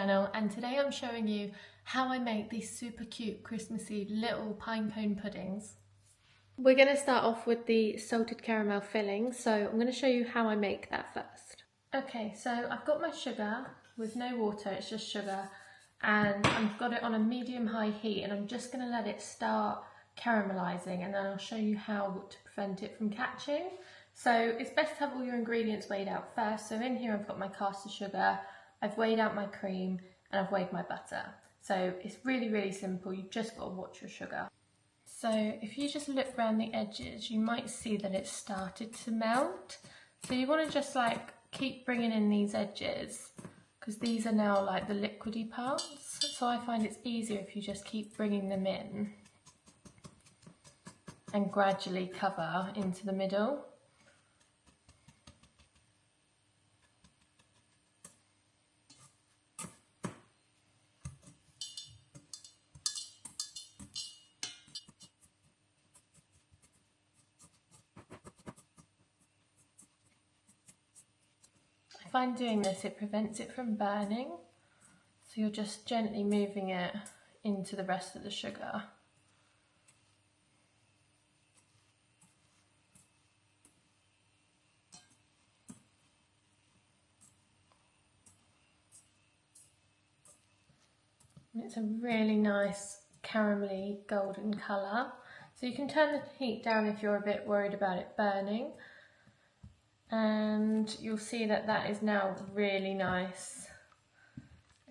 channel, and today I'm showing you how I make these super cute Christmassy little pine cone puddings. We're going to start off with the salted caramel filling, so I'm going to show you how I make that first. Okay, so I've got my sugar with no water, it's just sugar, and I've got it on a medium-high heat, and I'm just going to let it start caramelizing, and then I'll show you how to prevent it from catching. So it's best to have all your ingredients weighed out first. So in here I've got my caster sugar, I've weighed out my cream, and I've weighed my butter. So it's really, really simple. You've just got to watch your sugar. So if you just look around the edges, you might see that it's started to melt. So you want to just like keep bringing in these edges, because these are now like the liquidy parts. So I find it's easier if you just keep bringing them in and gradually cover into the middle. I find doing this, it prevents it from burning, so you're just gently moving it into the rest of the sugar. And it's a really nice caramelly golden colour, so you can turn the heat down if you're a bit worried about it burning. And you'll see that that is now really nice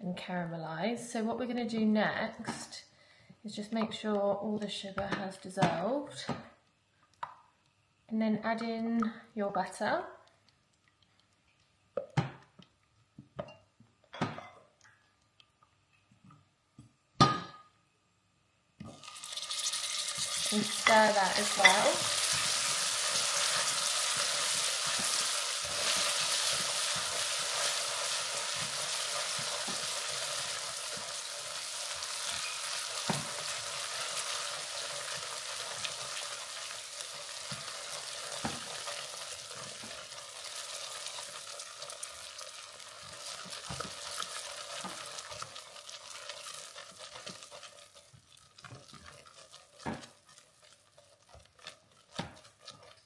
and caramelized. So what we're going to do next is just make sure all the sugar has dissolved, and then add in your butter. And stir that as well.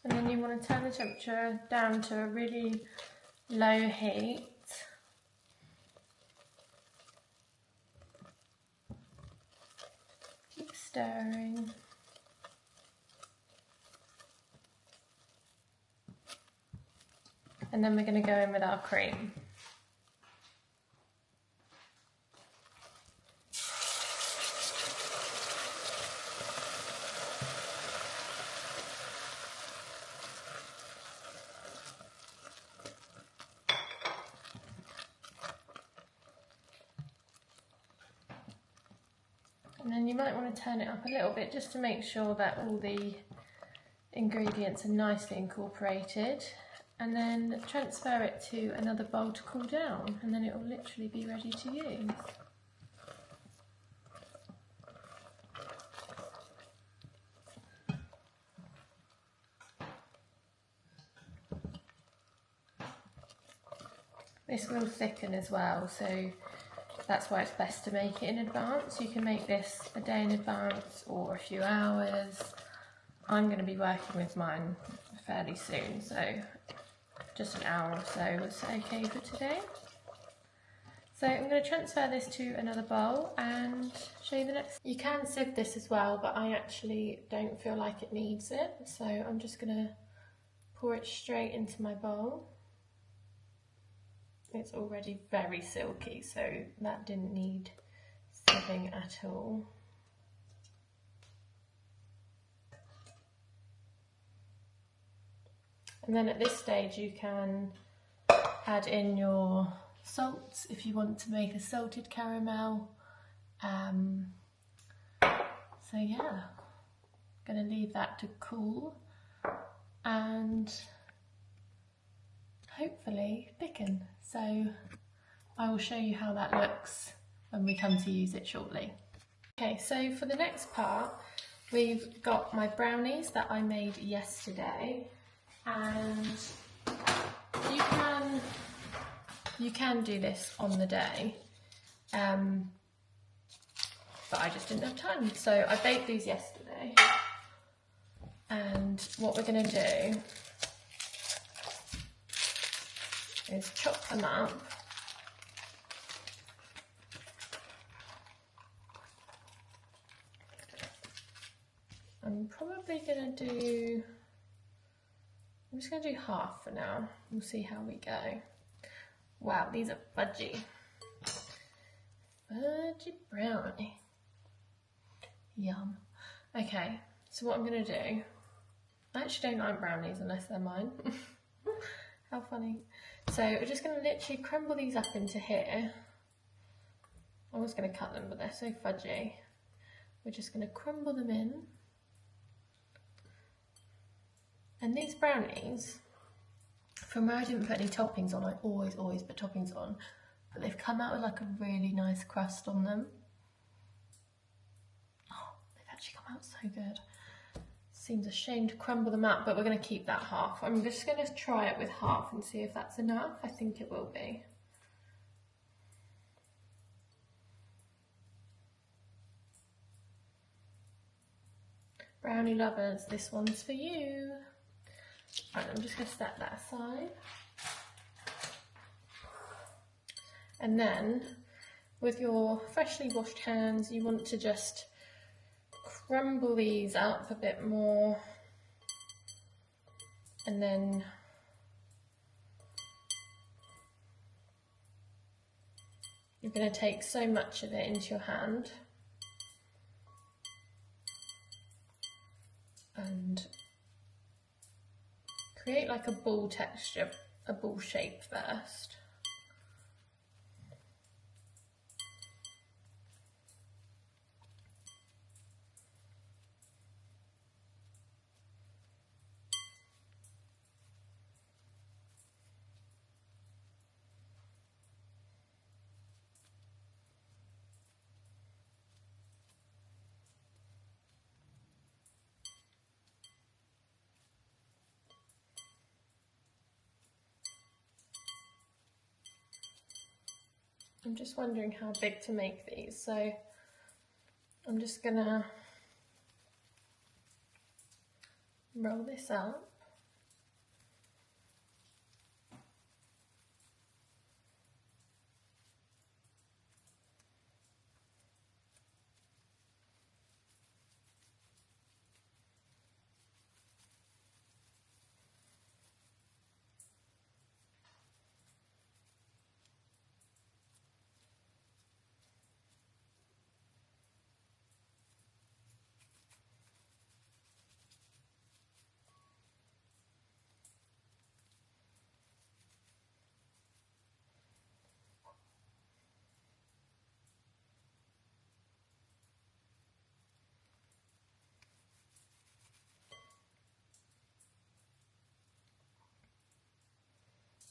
And then you want to turn the temperature down to a really low heat. Keep stirring. And then we're going to go in with our cream. And then you might want to turn it up a little bit just to make sure that all the ingredients are nicely incorporated, and then transfer it to another bowl to cool down, and then it will literally be ready to use. This will thicken as well, so that's why it's best to make it in advance. You can make this a day in advance or a few hours. I'm going to be working with mine fairly soon, so just an hour or so was okay for today. So I'm going to transfer this to another bowl and show you the next. You can sieve this as well, but I actually don't feel like it needs it, so I'm just going to pour it straight into my bowl. It's already very silky, so that didn't need sieving at all. And then at this stage you can add in your salts if you want to make a salted caramel. So yeah, I'm going to leave that to cool and hopefully thicken. So I will show you how that looks when we come to use it shortly. Okay, so for the next part, we've got my brownies that I made yesterday, and you can do this on the day, but I just didn't have time. So I baked these yesterday, and what we're going to do is chop them up. I'm probably going to do, I'm just going to do half for now. We'll see how we go. Wow, these are fudgy. Fudgy brownie. Yum. Okay, so what I'm going to do, I actually don't like brownies unless they're mine. How funny. So we're just going to literally crumble these up into here. I was going to cut them, but they're so fudgy. We're just going to crumble them in. And these brownies, from where I didn't put any toppings on, I always put toppings on, but they've come out with like a really nice crust on them. Oh, they've actually come out so good. Seems a shame to crumble them up, but we're going to keep that half. I'm just going to try it with half and see if that's enough. I think it will be. Brownie lovers, this one's for you. Right, I'm just going to set that aside. And then, with your freshly washed hands, you want to just crumble these up a bit more. And then you're going to take so much of it into your hand. And create like a ball texture, a ball shape first. I'm just wondering how big to make these, so I'm just gonna roll this up.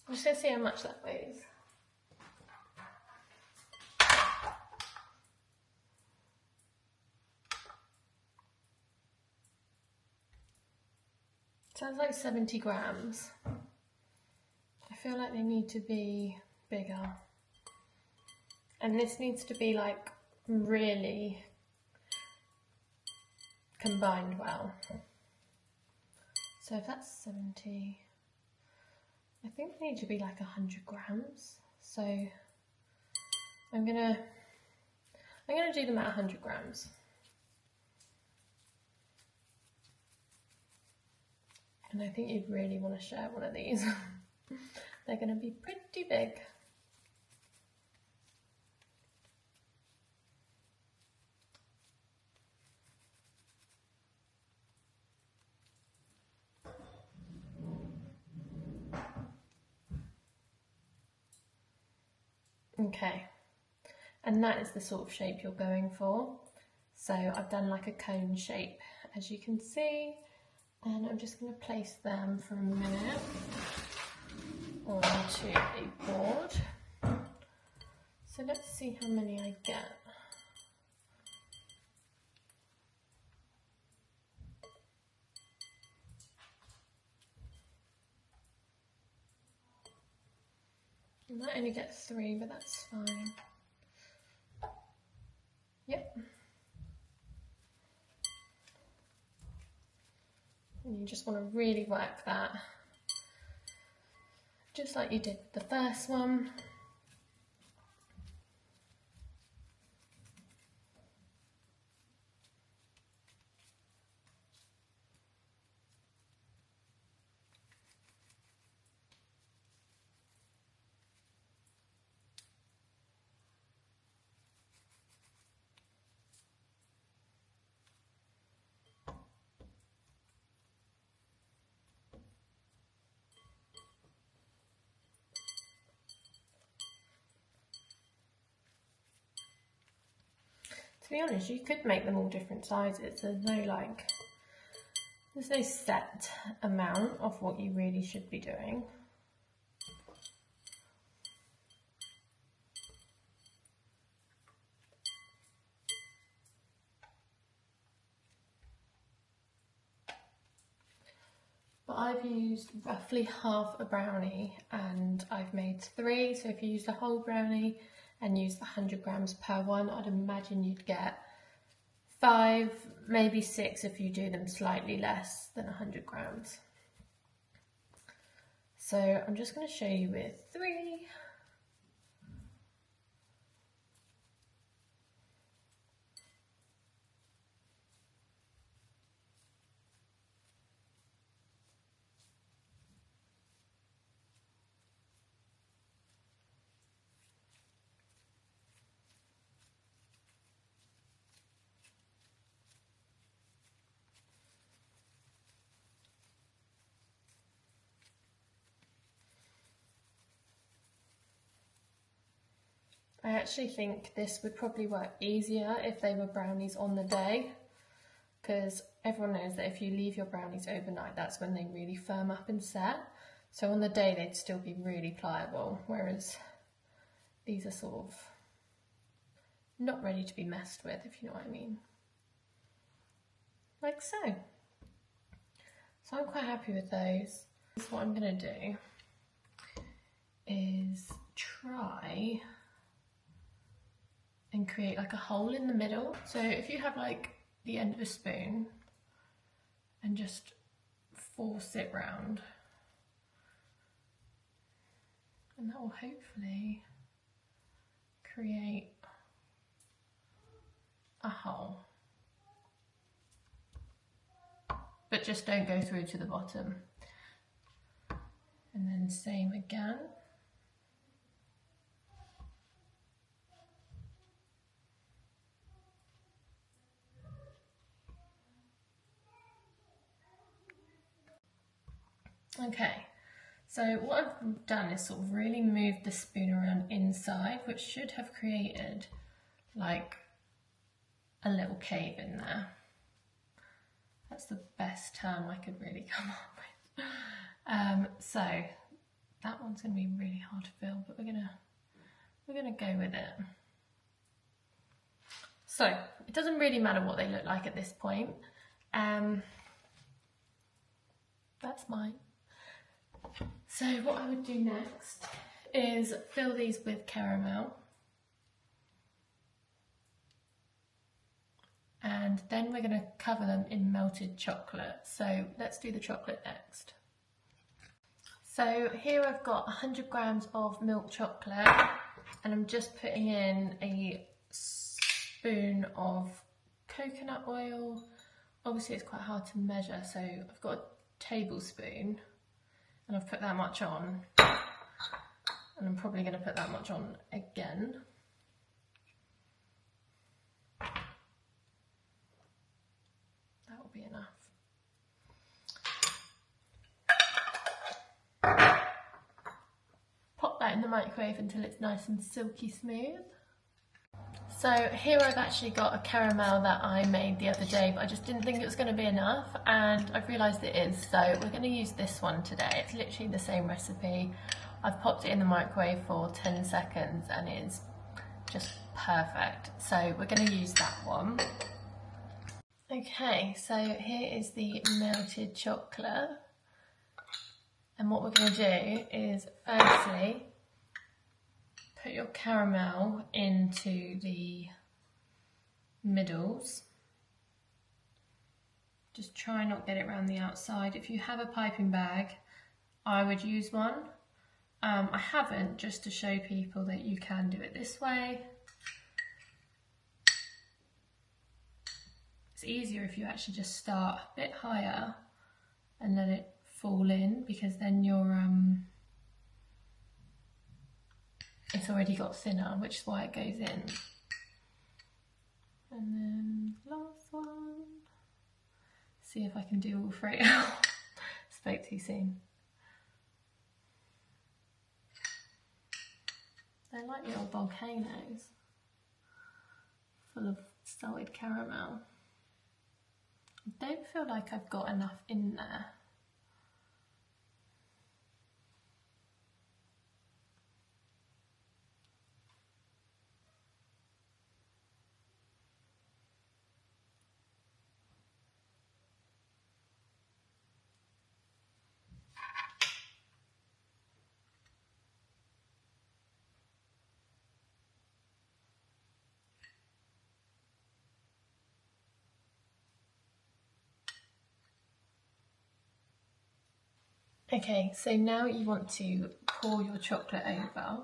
I'm just going to see how much that weighs. Sounds like 70 grams. I feel like they need to be bigger. And this needs to be like really combined well. So if that's 70, I think they need to be like 100 grams. So I'm gonna do them at 100 grams. And I think you'd really want to share one of these. They're going to be pretty big. Okay, and that is the sort of shape you're going for. So I've done like a cone shape, as you can see, and I'm just going to place them for a minute onto a board. So let's see how many I get. I might only get 3, but that's fine. And you just want to really work that, just like you did with the first one. To be honest, you could make them all different sizes. There's no set amount of what you really should be doing. But I've used roughly half a brownie and I've made 3. So if you use the whole brownie and use 100 grams per one, I'd imagine you'd get 5, maybe 6 if you do them slightly less than 100 grams. So I'm just going to show you with 3. I actually think this would probably work easier if they were brownies on the day, because everyone knows that if you leave your brownies overnight, that's when they really firm up and set. So on the day they'd still be really pliable, whereas these are sort of not ready to be messed with, if you know what I mean. Like so. So I'm quite happy with those. So what I'm going to do is try and create like a hole in the middle. So if you have like the end of a spoon and just force it round, and that will hopefully create a hole. But just don't go through to the bottom. And then same again. Okay, so what I've done is sort of really move the spoon around inside, which should have created like a little cave in there. That's the best term I could really come up with. So that one's going to be really hard to fill, but we're gonna go with it. So it doesn't really matter what they look like at this point. That's mine. So what I would do next is fill these with caramel. And then we're going to cover them in melted chocolate. So let's do the chocolate next. So here I've got 100 grams of milk chocolate, and I'm just putting in a spoon of coconut oil. Obviously it's quite hard to measure, so I've got a tablespoon and I've put that much on, and I'm probably going to put that much on again. That will be enough. Pop that in the microwave until it's nice and silky smooth. So here I've actually got a caramel that I made the other day, but I just didn't think it was going to be enough, and I've realised it is, so we're going to use this one today. It's literally the same recipe. I've popped it in the microwave for 10 seconds and it's just perfect. So we're going to use that one. Okay, so here is the melted chocolate, and what we're going to do is firstly put your caramel into the middles, Just try not get it around the outside. If you have a piping bag, I would use one. I haven't, just to show people that you can do it this way. It's easier if you actually just start a bit higher and let it fall in, because then it's already got thinner, which is why it goes in. And then last one. See if I can do all three. Spoke too soon. They're like little volcanoes full of salted caramel. I don't feel like I've got enough in there. Okay, so now you want to pour your chocolate over.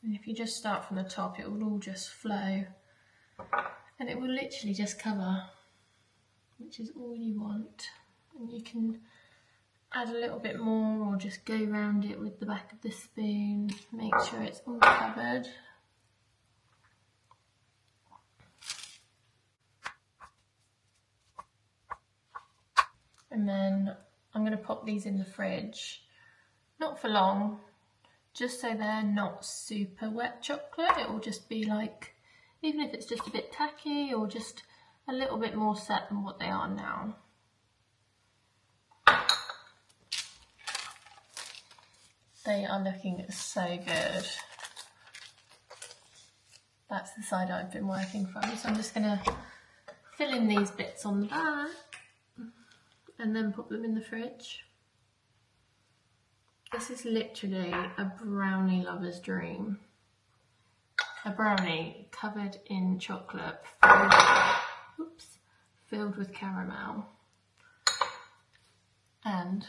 And if you just start from the top, it will all just flow. And it will literally just cover, which is all you want. And you can add a little bit more or just go around it with the back of the spoon. Make sure it's all covered. And then I'm going to pop these in the fridge. Not for long, just so they're not super wet chocolate. It will just be like, even if it's just a bit tacky or just a little bit more set than what they are now. They are looking so good. That's the side I've been working from. So I'm just going to fill in these bits on the back and then pop them in the fridge. This is literally a brownie lover's dream. A brownie covered in chocolate, filled with caramel, and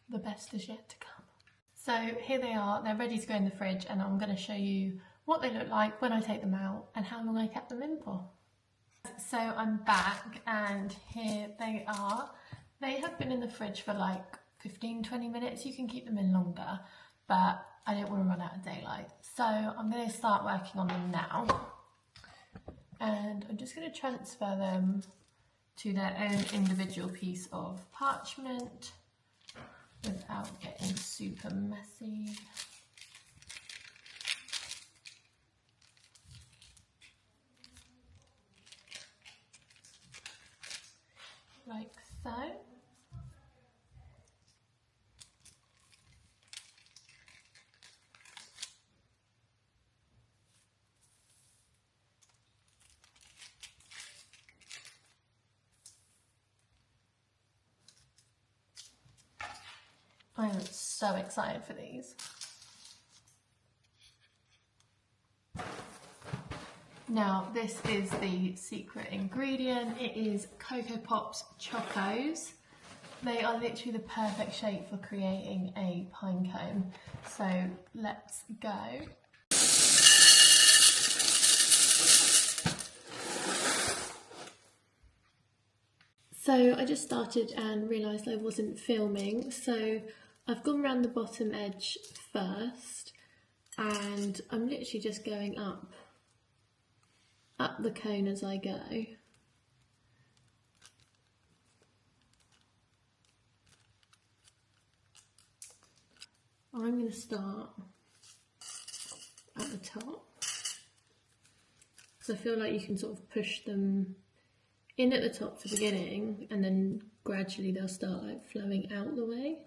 the best is yet to come. So here they are, they're ready to go in the fridge, and I'm going to show you what they look like when I take them out and how long I kept them in for. So I'm back and here they are. They have been in the fridge for like 15-20 minutes. You can keep them in longer, but I don't want to run out of daylight. So I'm going to start working on them now. And I'm just going to transfer them to their own individual piece of parchment without getting super messy. Like so. I am so excited for these. Now, this is the secret ingredient. It is Cocoa Pops Chocos. They are literally the perfect shape for creating a pine cone. So let's go. So I just started and realised I wasn't filming, so I've gone around the bottom edge first and I'm literally just going up the cone as I go. I'm going to start at the top, because I feel like you can sort of push them in at the top for the beginning, and then gradually they'll start like flowing out the way.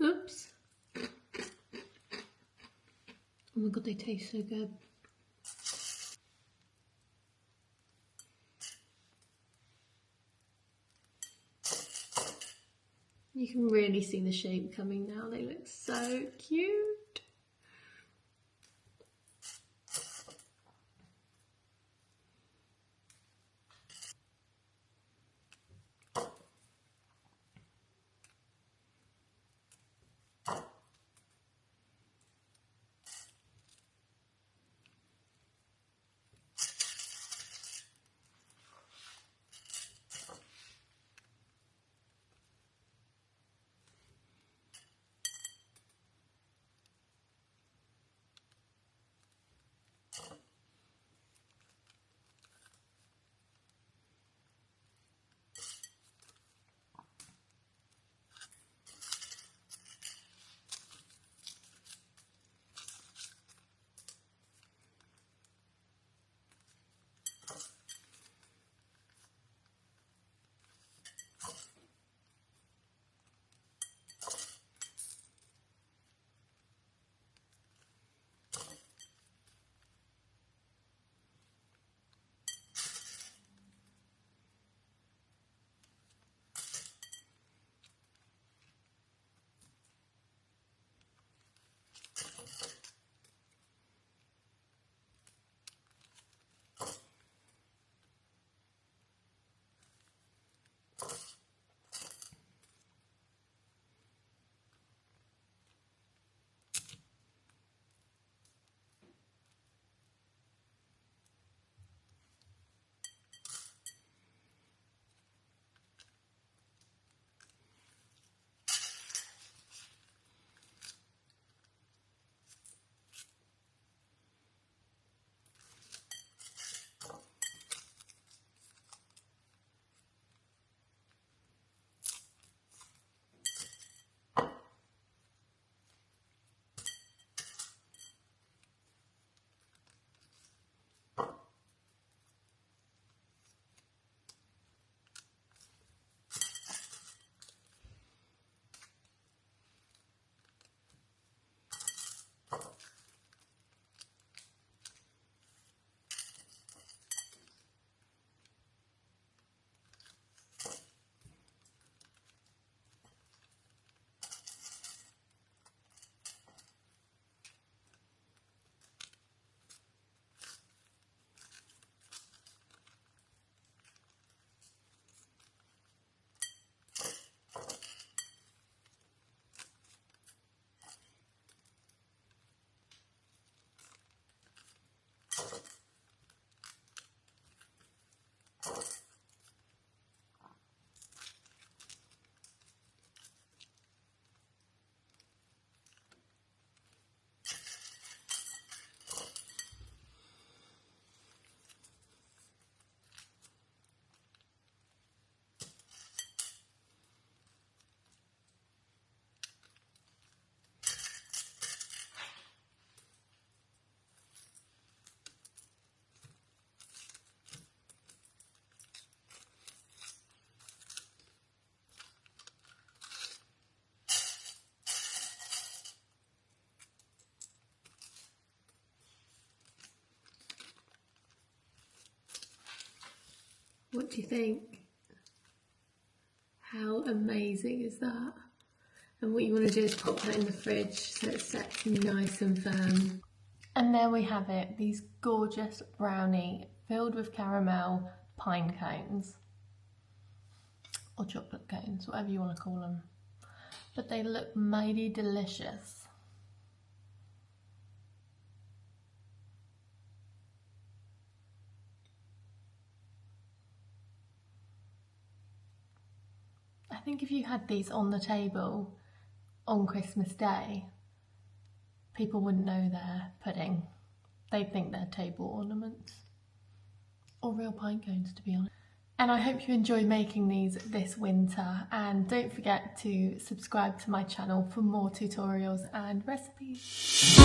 Oops. Oh my god, they taste so good. You can really see the shape coming now. They look so cute. What do you think? How amazing is that? And what you want to do is pop that in the fridge so it sets nice and firm. And there we have it, these gorgeous brownie filled with caramel pine cones. Or chocolate cones, whatever you want to call them. But they look mighty delicious. I think if you had these on the table on Christmas Day, people wouldn't know they're pudding. They'd think they're table ornaments. Or real pine cones, to be honest. And I hope you enjoy making these this winter, and don't forget to subscribe to my channel for more tutorials and recipes.